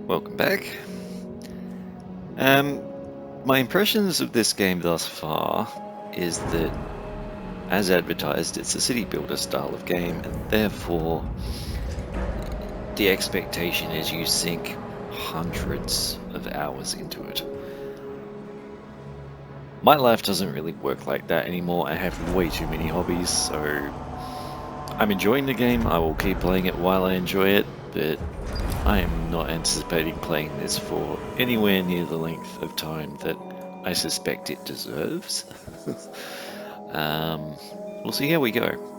Welcome back. My impressions of this game thus far is that, as advertised, it's a city builder style of game, and therefore the expectation is you sink hundreds of hours into it. My life doesn't really work like that anymore. I have way too many hobbies, so I'm enjoying the game. I will keep playing it while I enjoy it, but I am not anticipating playing this for anywhere near the length of time that I suspect it deserves. We'll see how we go.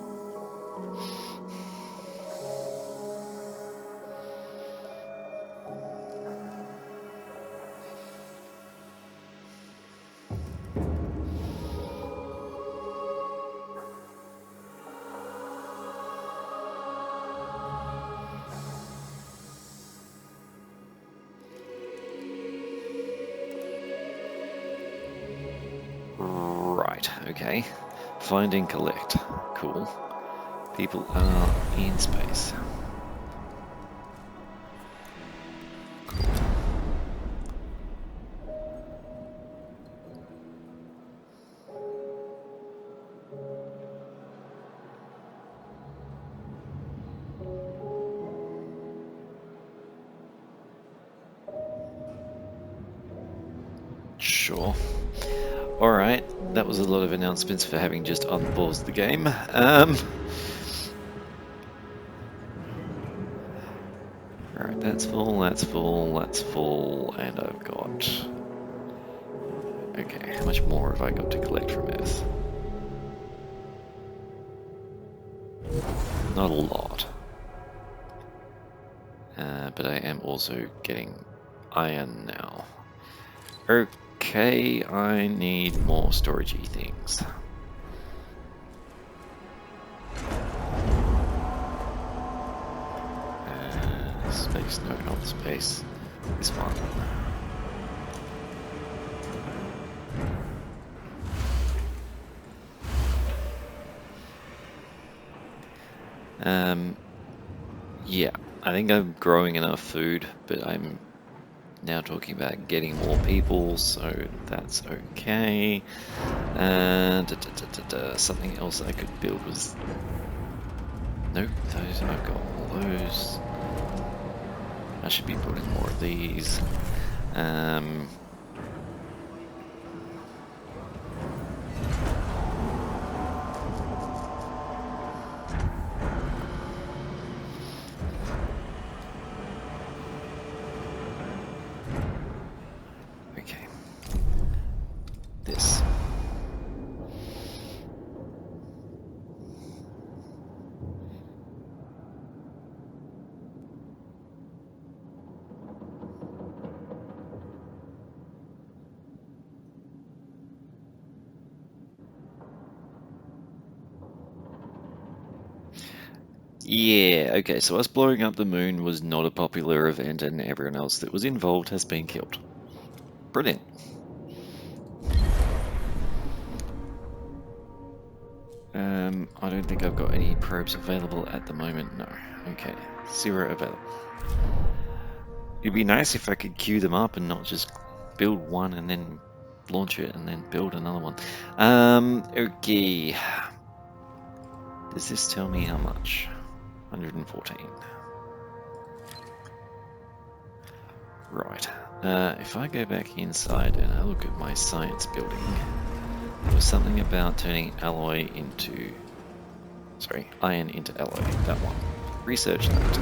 Right, okay. Find and collect. Cool. People are in space. Cool. Sure. Alright, that was a lot of announcements for having just unpaused the game. Alright, that's full, that's full, that's full, and I've got... Okay, how much more have I got to collect from Earth? Not a lot. But I am also getting iron now. Okay, I need more storagey things. Space, no, not space. This one. Yeah, I think I'm growing enough food, but I'm now talking about getting more people, so that's okay. Something else I could build was... Nope, those, I've got all those. I should be building more of these. Okay. This. Yeah, okay, so us blowing up the moon was not a popular event and everyone else that was involved has been killed. Brilliant. I don't think I've got any probes available at the moment, no. Okay, 0 available. It'd be nice if I could queue them up and not just build one and then launch it and then build another one. Okay. Does this tell me how much? 114. Right. If I go back inside and I look at my science building, there was something about turning alloy into... Sorry, iron into alloy. That one. Research that.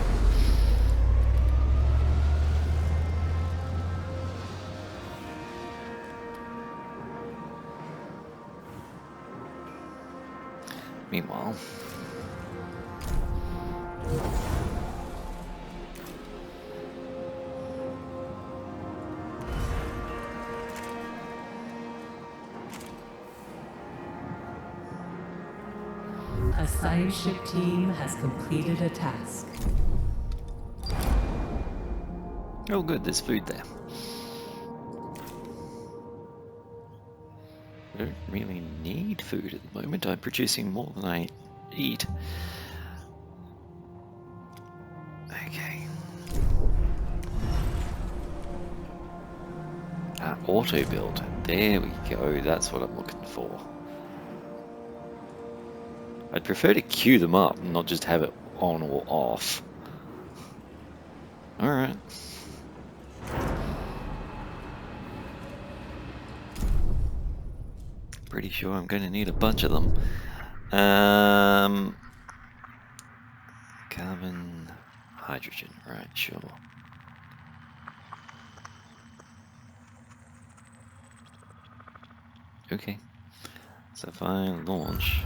Meanwhile... A science ship team has completed a task. Oh good, there's food there. I don't really need food at the moment. I'm producing more than I eat. Okay. Auto build. There we go. That's what I'm looking for. I'd prefer to queue them up and not just have it on or off. Alright. Pretty sure I'm going to need a bunch of them. Carbon, hydrogen, right, sure. Okay, so if I launch...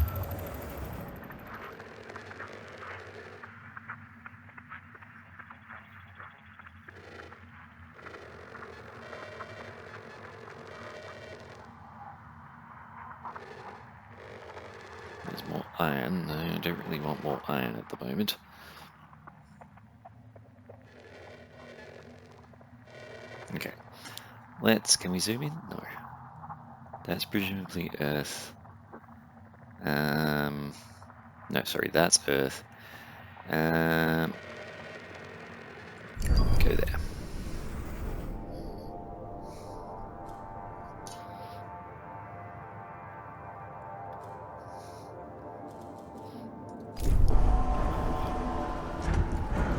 There's more iron. No, I don't really want more iron at the moment. Okay, can we zoom in? No. That's presumably Earth. No, sorry, that's Earth. Go there.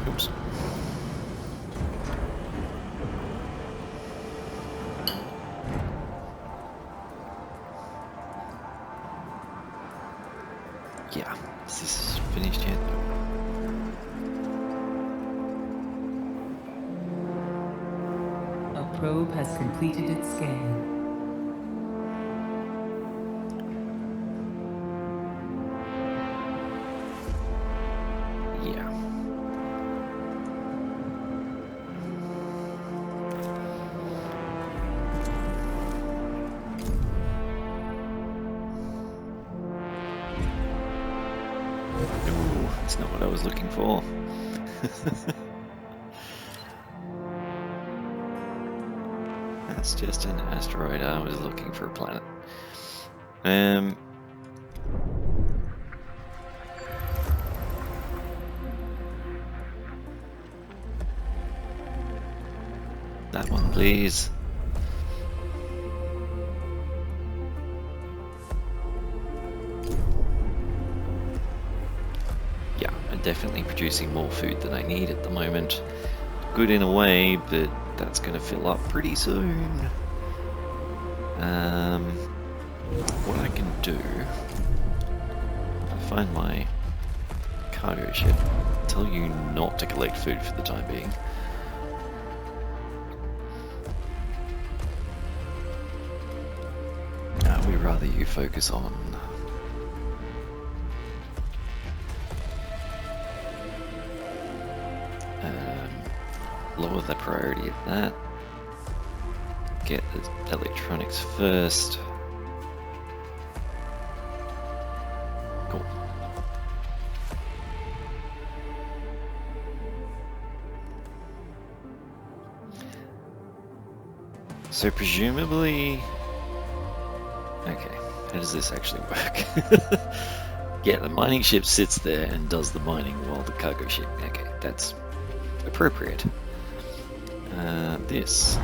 Oops. Yeah, is this finished yet? A probe has completed its scan. Yeah. Ooh, that's not what I was looking for. That's just an asteroid. I was looking for a planet. That one, please. Yeah, I'm definitely producing more food than I need at the moment. Good in a way, but that's going to fill up pretty soon. What I can do, I find my cargo ship, tell you not to collect food for the time being. We'd rather you focus on lower the priority of that. Get the electronics first. Cool. So presumably... Okay, how does this actually work? Yeah, the mining ship sits there and does the mining while the cargo ship... Okay, that's appropriate. This...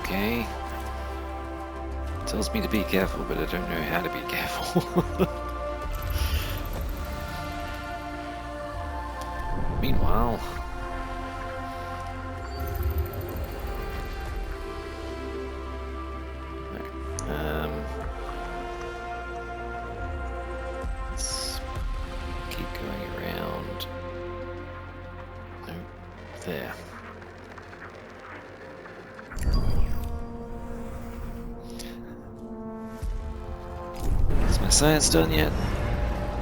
Okay. Tells me to be careful, but I don't know how to be careful. Meanwhile... let's keep going around. Nope, there. Is my science done yet?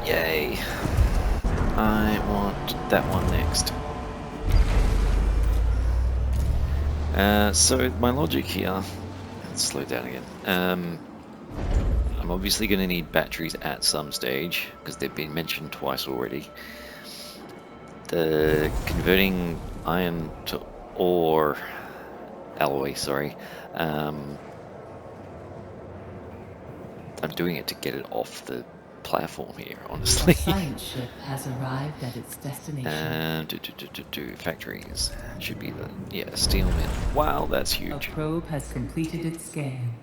Yay! I want that one next. So my logic here, let's slow down again. I'm I'm obviously going to need batteries at some stage, because they've been mentioned twice already. The converting iron to ore, alloy, sorry, I'm doing it to get it off the platform here, The honestly. science ship has arrived at its destination. Factories should be the, yeah, steel mill. Wow, that's A huge. probe has completed its scan.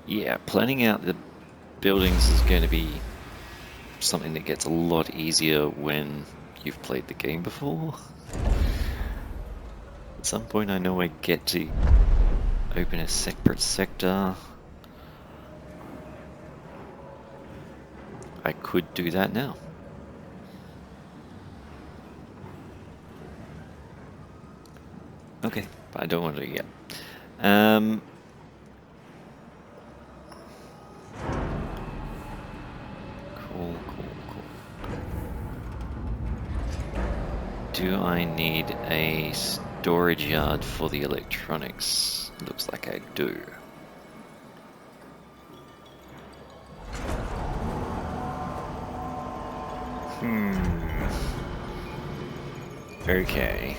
Yeah, planning out the buildings is going to be something that gets a lot easier when you've played the game before. At some point I know I get to open a separate sector. I could do that now. Okay, but I don't want to do it yet. Cool. Do I need a storage yard for the electronics? Looks like I do. Okay.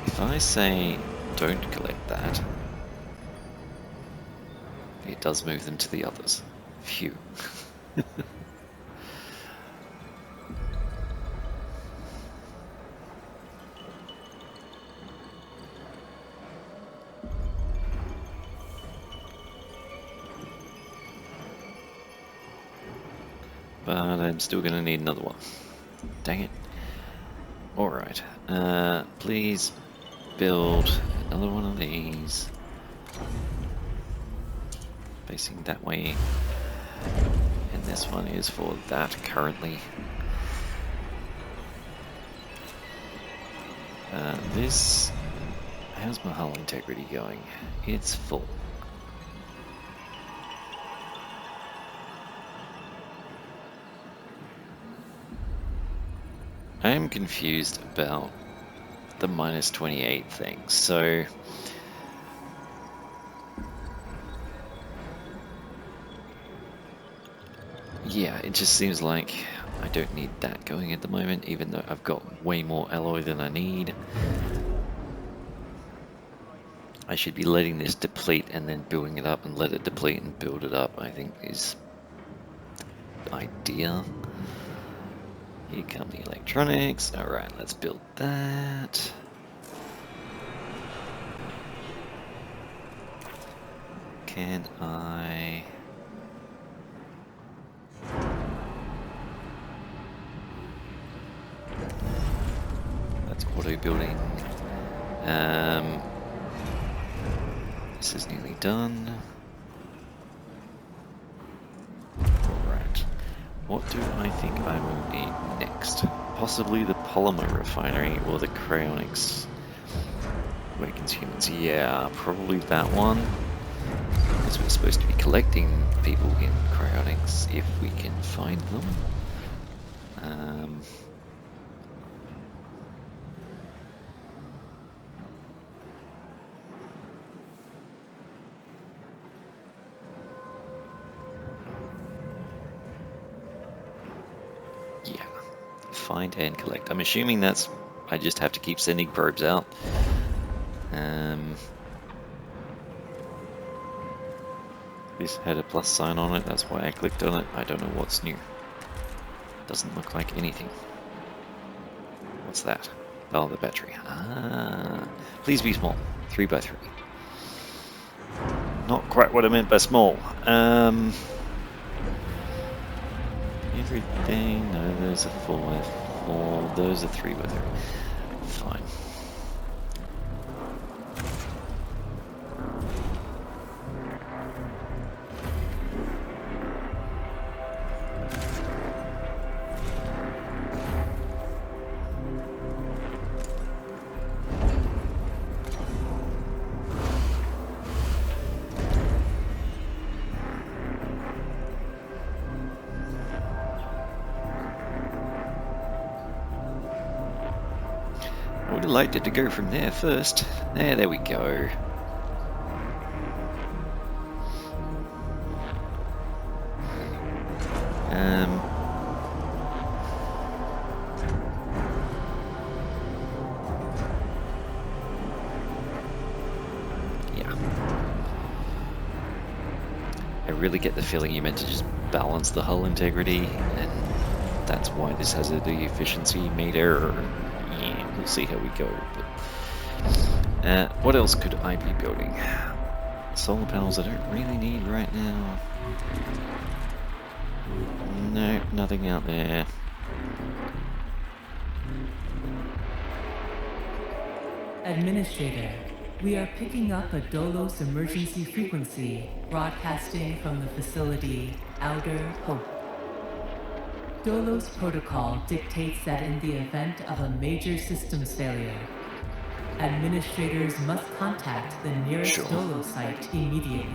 If I say don't collect that, it does move them to the others. Phew. But I'm still gonna need another one. Dang it. Alright. Please build another one of these. Facing that way. And this one is for that currently. This... How's my hull integrity going? It's full. I am confused about the minus 28 thing. So... yeah, it just seems like I don't need that going at the moment, even though I've got way more alloy than I need. I should be letting this deplete and then building it up, and let it deplete and build it up, I think is the idea. Here come the electronics. Alright, let's build that. Can I... That's auto building. This is nearly done. Alright. What do I think I will need next? Possibly the polymer refinery or the cryonics. Awakens humans. Yeah, probably that one. Because we're supposed to be collecting people in cryonics if we can find them. Yeah, find and collect. I'm assuming that's, I just have to keep sending probes out. This had a plus sign on it, that's why I clicked on it. I don't know what's new. Doesn't look like anything. What's that? Oh, the battery. Ah, please be small. 3x3. Not quite what I meant by small. Everything. No, there's a 4x4. Those are 3x3. Fine. I would have liked it to go from there first. There we go. Um, yeah. I really get the feeling you meant to just balance the hull integrity, and that's why this has the efficiency meter. Yeah, we'll see how we go. But, what else could I be building? Solar panels I don't really need right now. No, nothing out there. Administrator, we are picking up a Dolos emergency frequency broadcasting from the facility Outer Hope. Dolos protocol dictates that in the event of a major systems failure, administrators must contact the nearest Sure. Dolos site immediately.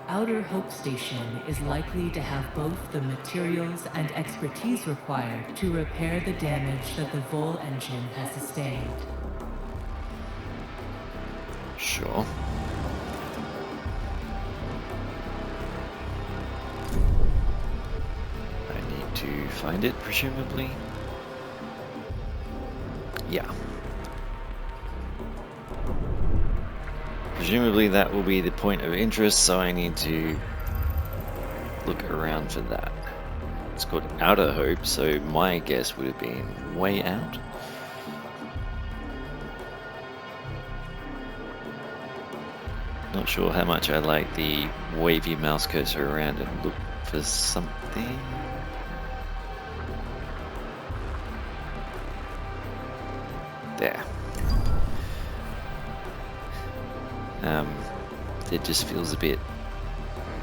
Outer Hope Station is likely to have both the materials and expertise required to repair the damage that the Vol engine has sustained. Sure. I need to find it, presumably. Yeah. Presumably that will be the point of interest, so I need to look around for that. It's called Outer Hope, so my guess would have been way out. Not sure how much I like the wavy mouse cursor around and look for something. There. It just feels a bit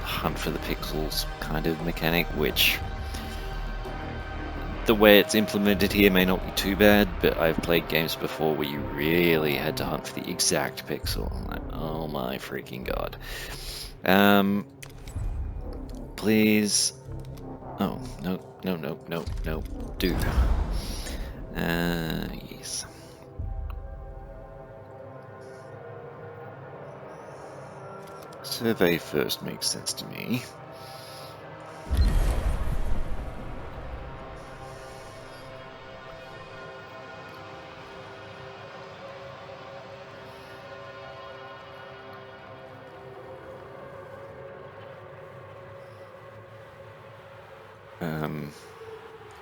hunt for the pixels kind of mechanic, which the way it's implemented here may not be too bad, but I've played games before where you really had to hunt for the exact pixel. I'm like, oh my freaking god. Please. Oh, no, do. Yes. Survey first makes sense to me.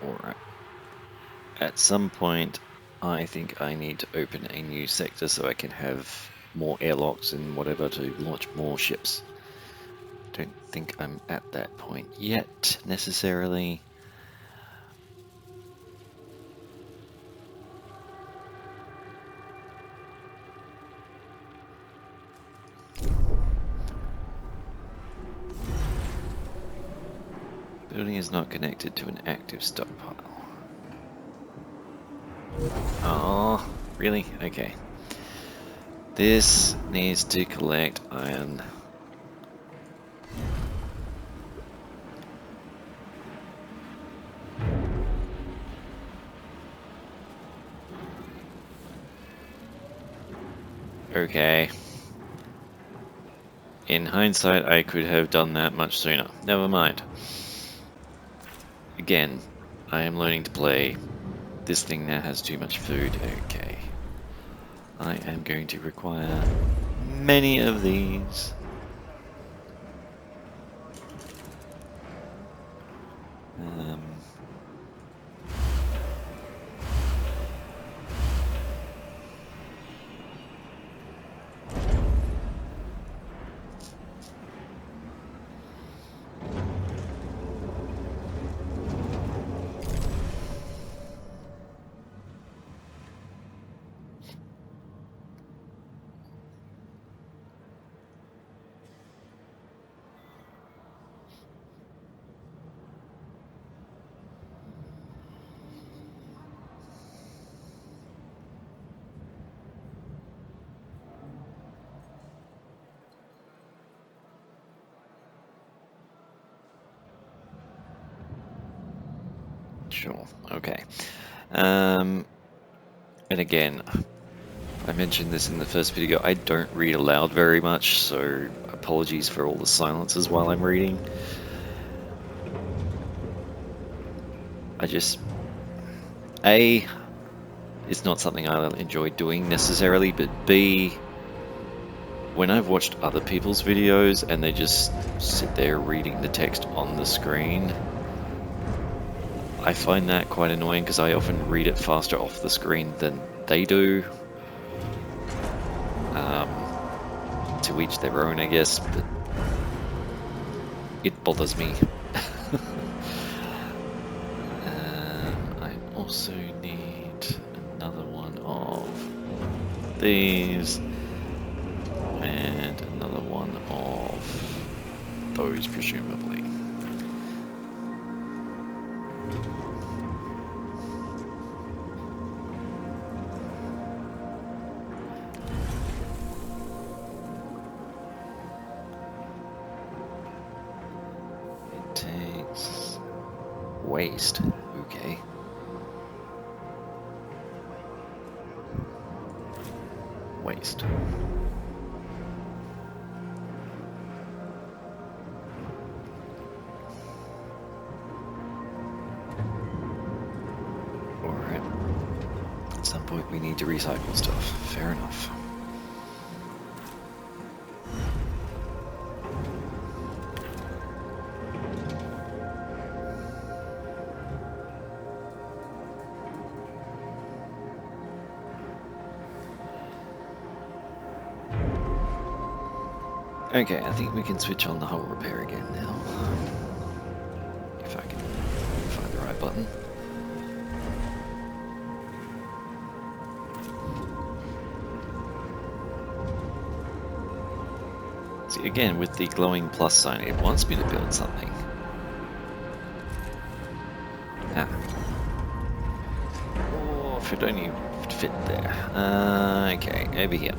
Alright. At some point, I think I need to open a new sector so I can have more airlocks and whatever to launch more ships. Don't think I'm at that point yet, necessarily. Building is not connected to an active stockpile. Oh, really? Okay. This needs to collect iron. Okay. In hindsight, I could have done that much sooner. Never mind. Again, I am learning to play. This thing now has too much food. Okay. I am going to require many of these. Sure, okay. And again, I mentioned this in the first video, I don't read aloud very much, so apologies for all the silences while I'm reading. I just, A, it's not something I enjoy doing necessarily, but B, when I've watched other people's videos and they just sit there reading the text on the screen, I find that quite annoying because I often read it faster off the screen than they do. To each their own, I guess, but it bothers me. I also need another one of these and another one of those, presumably. It takes waste. Okay. Waste. Alright. At some point we need to recycle stuff. Fair enough. Okay, I think we can switch on the hull repair again now. If I can find the right button. See, again, with the glowing plus sign, it wants me to build something. Ah. Oh, if it only fit there. Okay, over here.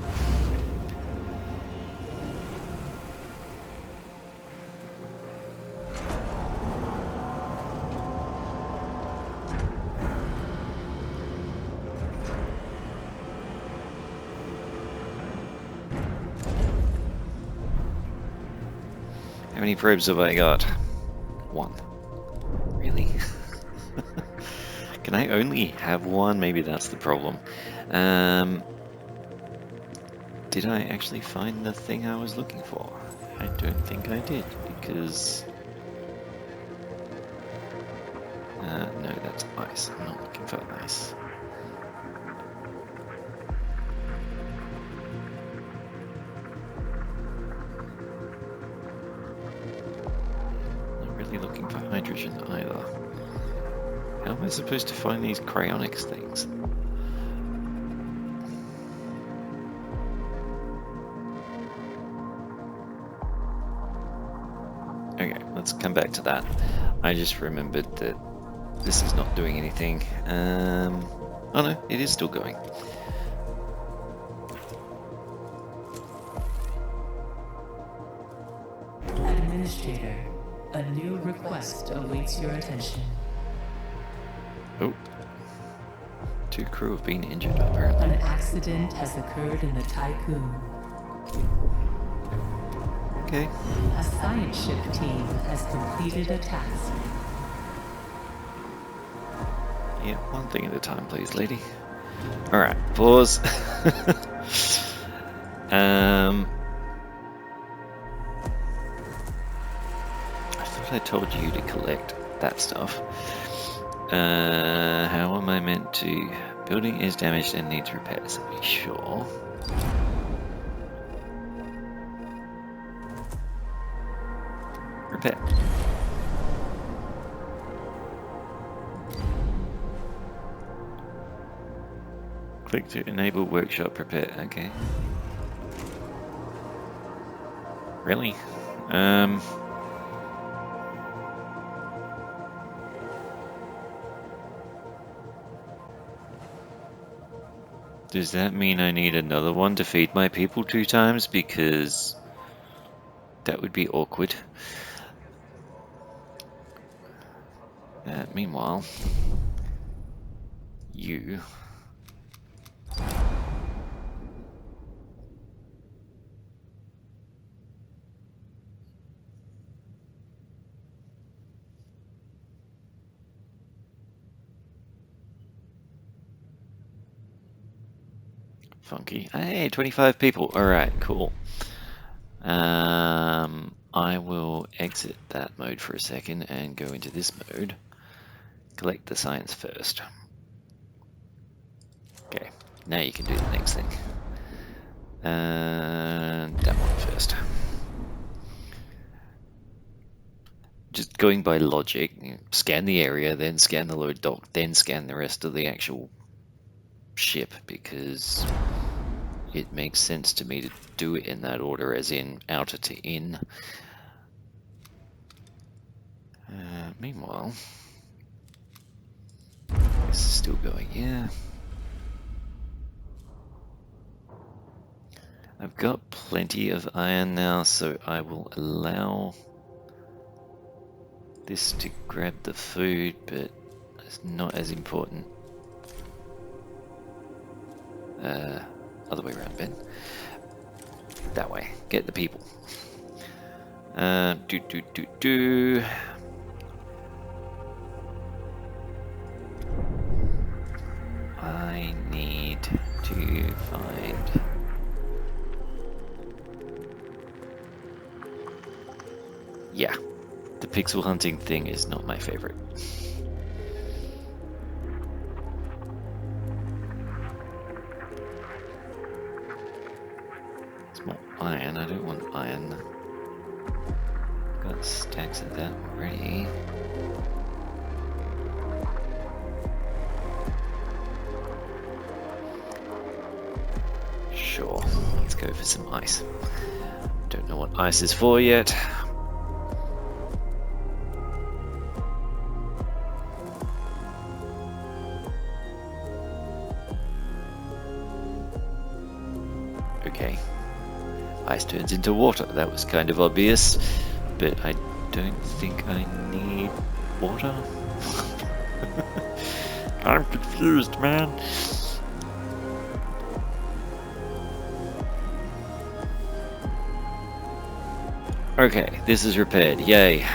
How many probes have I got? One. Really? Can I only have one? Maybe that's the problem. Did I actually find the thing I was looking for? I don't think I did, because... no, that's ice. I'm not looking for ice. Not really looking for hydrogen either. How am I supposed to find these cryonics things? Okay, let's come back to that. I just remembered that this is not doing anything. Oh no, it is still going. Administrator, a new request awaits your attention. Oh. 2 crew have been injured, apparently. An accident has occurred in the Tycoon. Okay. A science ship team has completed a task. Yeah, one thing at a time, please, lady. Alright, pause. I thought I told you to collect that stuff. How am I meant to... Building is damaged and needs repairs. Are we sure? Repair. Click to enable workshop repair. Okay. Really? Does that mean I need another one to feed my people 2 times? Because that would be awkward. Meanwhile, you... Funky. Hey, 25 people. Alright, cool. I will exit that mode for a second and go into this mode. Collect the science first. Okay, now you can do the next thing. And that one first. Just going by logic, scan the area, then scan the load dock, then scan the rest of the actual ship, because it makes sense to me to do it in that order, as in outer to in. Meanwhile, this is still going, yeah. I've got plenty of iron now, so I will allow this to grab the food, but it's not as important. Other way around, Ben. That way. Get the people. Do. I need to find... Yeah. The pixel hunting thing is not my favorite. It's more iron. I don't want iron. Got stacks of that already. Sure, let's go for some ice. Don't know what ice is for yet. Okay. Ice turns into water. That was kind of obvious, but I don't think I need water. I'm confused, man. Okay, this is repaired. Yay.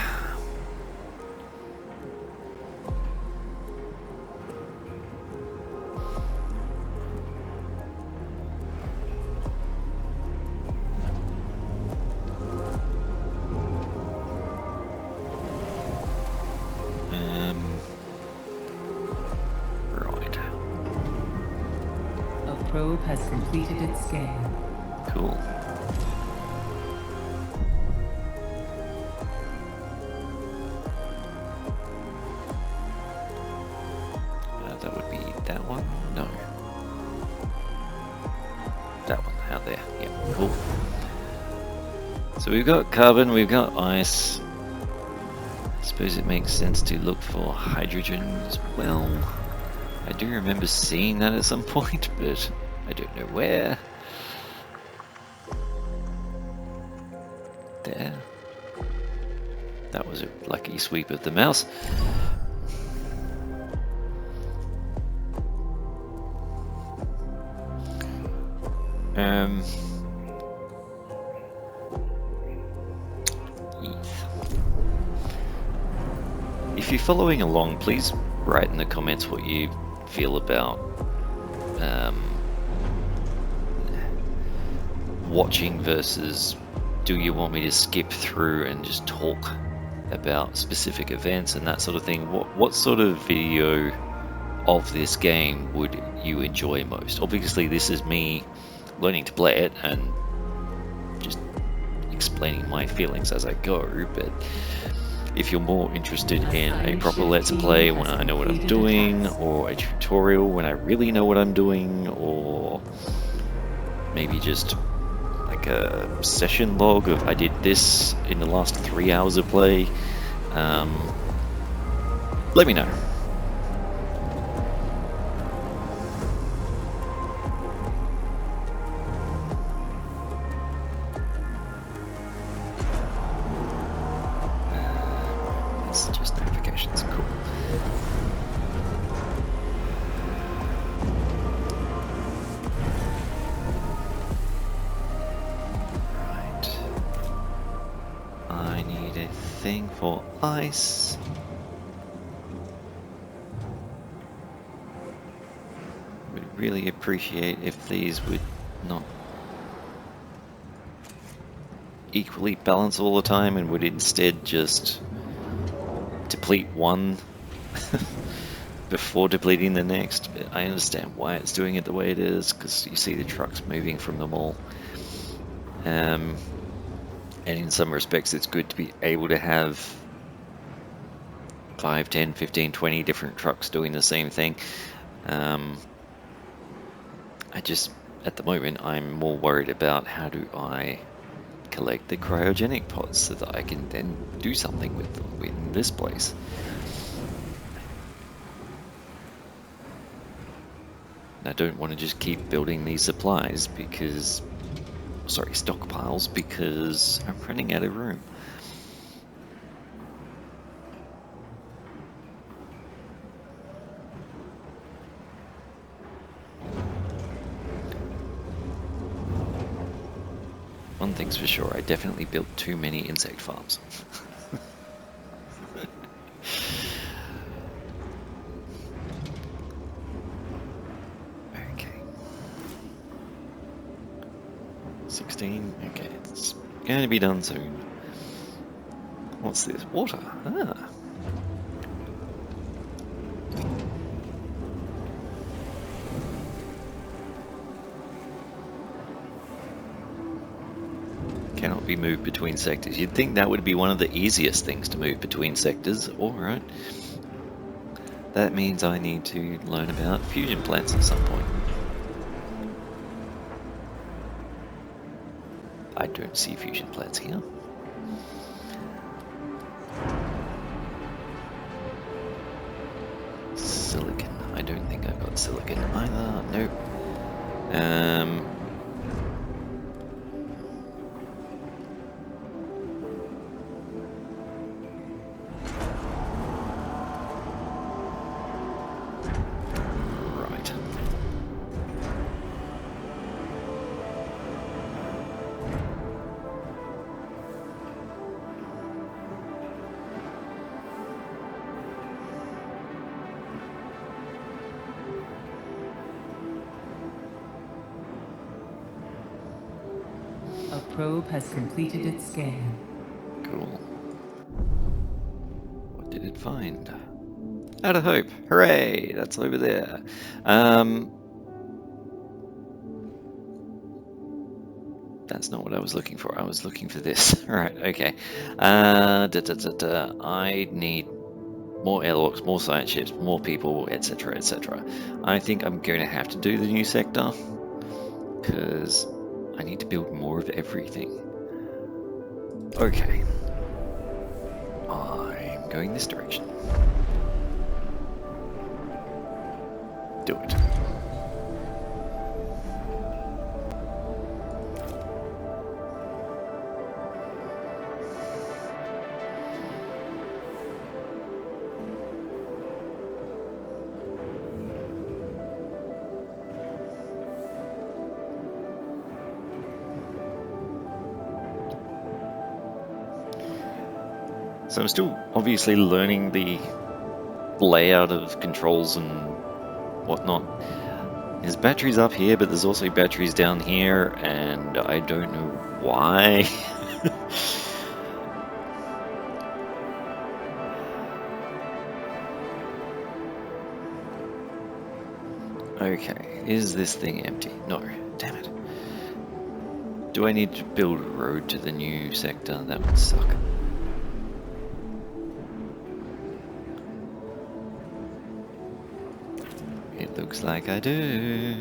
Right. A probe has completed its scan. Cool. That would be that one? No. That one out there. Yeah, cool. So we've got carbon, we've got ice. I suppose it makes sense to look for hydrogen as well. I do remember seeing that at some point, but I don't know where. There. That was a lucky sweep of the mouse. If you're following along, please write in the comments what you feel about watching versus do you want me to skip through and just talk about specific events and that sort of thing. What sort of video of this game would you enjoy most? Obviously this is me learning to play it and just explaining my feelings as I go, but if you're more interested in a proper let's play when I know what I'm doing, or a tutorial when I really know what I'm doing, or maybe just like a session log of I did this in the last 3 hours of play, let me know. It's just notifications, cool. Right. I need a thing for ice. Would really appreciate if these would not equally balance all the time and would instead just deplete one before depleting the next. I understand why it's doing it the way it is, because you see the trucks moving from them all. And in some respects, it's good to be able to have 5, 10, 15, 20 different trucks doing the same thing. I just, at the moment, I'm more worried about how do I collect the cryogenic pods so that I can then do something with them in this place. I don't want to just keep building these supplies because, sorry, stockpiles, because I'm running out of room. One thing's for sure, I definitely built too many insect farms. Okay. 16, okay, it's going to be done soon. What's this? Water. Ah. Cannot be moved between sectors. You'd think that would be one of the easiest things to move between sectors. Alright. That means I need to learn about fusion plants at some point. I don't see fusion plants here. Silicon. I don't think I've got silicon either. Nope. Right. A probe has completed its scan. Cool. What did it find? Out of hope. Hooray! That's over there. That's not what I was looking for. I was looking for this. Right, okay. I need more airlocks, more science ships, more people, etc., etc. I think I'm going to have to do the new sector because I need to build more of everything. Okay. I'm going this direction. Do it. So I'm still obviously learning the layout of controls and whatnot. There's batteries up here, but there's also batteries down here, and I don't know why. Okay, is this thing empty? No, damn it. Do I need to build a road to the new sector? That would suck. It looks like I do.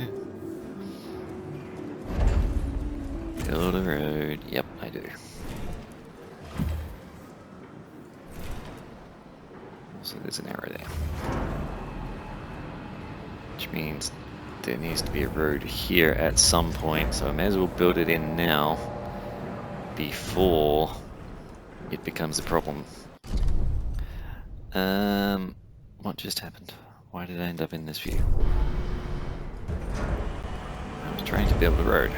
Build a road. Yep, I do. So there's an arrow there. Which means there needs to be a road here at some point, so I may as well build it in now before it becomes a problem. What just happened? Why did I end up in this view? I was trying to build a road.